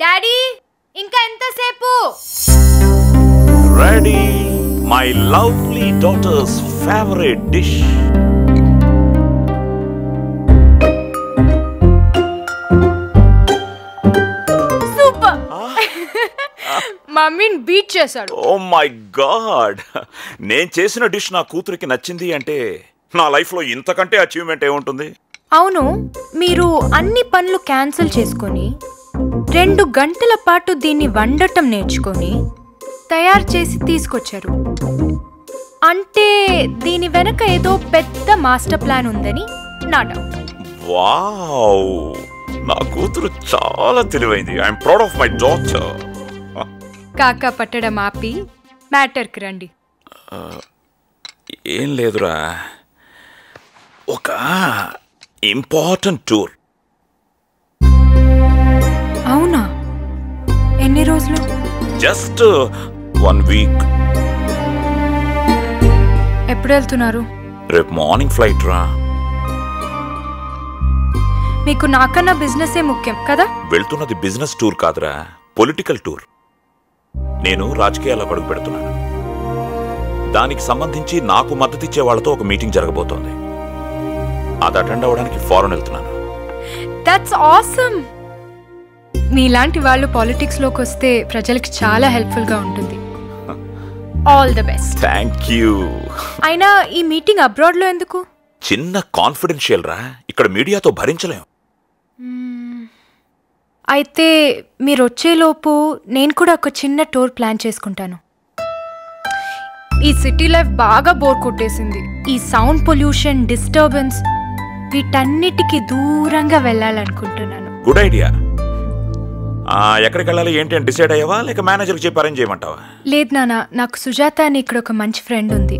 Daddy ఇంకా ఎంతసేపు? Ready my lovely daughter's favourite dish. Super. మమ్మీని బీట్ చేశాడు. ఓ మై గాడ్, నేను చేసిన డిష్ నా కూతురికి నచ్చింది అంటే నా లైఫ్లో ఇంతకంటే అచీవ్మెంట్ ఏముంటుంది? అవును, మీరు అన్ని పనులు క్యాన్సిల్ చేసుకొని 2 గంటల పాటు దీన్ని వండటం నేర్చుకొని తయారు చేసి తీసుకొచ్చారు అంటే దీని వెనక ఏదో పెద్ద మాస్టర్ ప్లాన్ ఉందని నా డౌట్. వావ్, నా కూతురు చాలా తెలివైంది. I'm proud of my daughter. కాకా పట్టడం ఆపి మ్యాటర్కి రండి. ఏం లేదురా, ఒక ఇంపార్టెంట్ టూర్. అవునా? ఎన్ని రోజులు? Just 1 week. ఎప్పుడు వెళ్తున్నారు? రేపు మార్నింగ్ ఫ్లైట్ రా. మీకు నాకన్నా బిజినెస్ ముఖ్యం కదా? వెళ్తున్నది బిజినెస్ టూర్ కాదురా, పొలిటికల్ టూర్. నేను రాజకీయాల్లో అడుగు పెడుతున్నాను. దానికి సంబంధించి నాకు మద్దతిచ్చే వాళ్ళతో ఒక మీటింగ్ జరగబోతోంది. అది అటెండ్ అవ్వడానికి ఫారెన్ వెళ్తున్నాను. That's awesome. మీలాంటి వాళ్ళు పాలిటిక్స్ లోకి వస్తే ప్రజలకి చాలా హెల్ప్ఫుల్ గా ఉంటుంది. All the best. Thank you. అయినా ఈ మీటింగ్ అబ్రాడ్ లో ఎందుకు? చిన్న కాన్ఫిడెన్షియల్ రా, ఇక్కడ మీడియాతో భరించలేం. అయితే మీరు వచ్చేలోపు నేను కూడా ఒక చిన్న టూర్ ప్లాన్ చేసుకుంటాను. ఈ సిటీ లైఫ్ బాగా బోర్ కొట్టేసింది. ఈ సౌండ్ పొల్యూషన్, డిస్టర్బెన్స్ వీటన్నిటికీ దూరంగా వెళ్ళాలనుకుంటున్నాను. Good idea. ఎక్కడికి వెళ్ళాలి ఏంటి అని డిసైడ్ అయ్యావా, లేక మేనేజర్కి చెప్పి అరేంజ్ చేయమంటావా? లేదు నాన్న, నాకు సుజాత అని ఇక్కడ ఒక మంచి ఫ్రెండ్ ఉంది.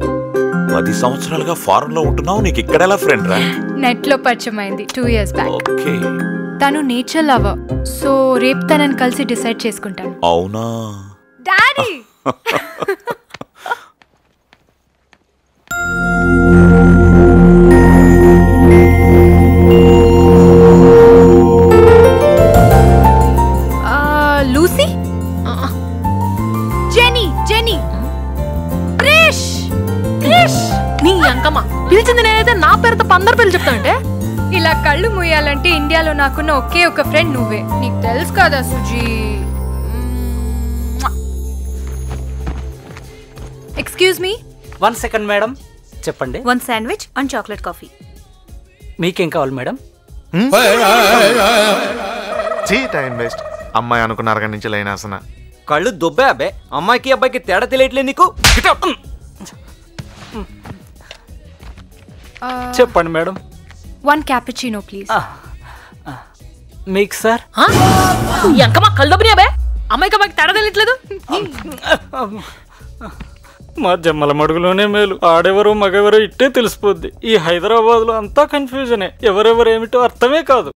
10 సంవత్సరాలుగా ఫారెన్ లో ఉంటున్నావు, నీకు ఇక్కడెలా ఫ్రెండ్ రా? నెట్ లో పరిచయం అయింది 2 years బ్యాక్. ఓకే. తను నేచర్ లవర్, సో రేపు తనని కలిసి డిసైడ్ చేసుకుంటాను. అవునా daddy? Lucy, Jenny, Jenny, Krish, Krish. నీ అంకమ్మ పిలిచింది నేనైతే నా పేరుతో 15 పేర్లు చెప్తానంటే. ఇలా కళ్ళు మూయాలంటే ఇండియాలో నాకున్న ఒకే ఒక ఫ్రెండ్ నువ్వే. నీకు తెలుసు కదా Suji. Excuse me. 1 second madam, చెప్పండి. 1 sandwich and chocolate coffee. మీకేం కావాలి మేడం? Time waste. అమ్మాయి అనుకున్న అరగంట నుంచి లైన్ ఆసన. కళ్ళు దుబ్బే అబ్బే. అమ్మాయికి అబ్బాయికి తేడా తెలియట్లేదు నీకు. చెప్పండి మేడం. 1 cappuccino please. మీకు సార్? ఈ అంకమ్మ కళ్ళు దొబ్బినాయి అబ్బే. అమ్మాయికి అబ్బాయికి తేడా తెలియట్లేదు. మా జమ్మల మడుగులోనే మేలు. ఆడెవరో మగెవరో ఇట్టే తెలిసిపోద్ది. ఈ హైదరాబాద్ లో అంతా కన్ఫ్యూజనే. ఎవరెవరు ఏమిటో అర్థమే కాదు.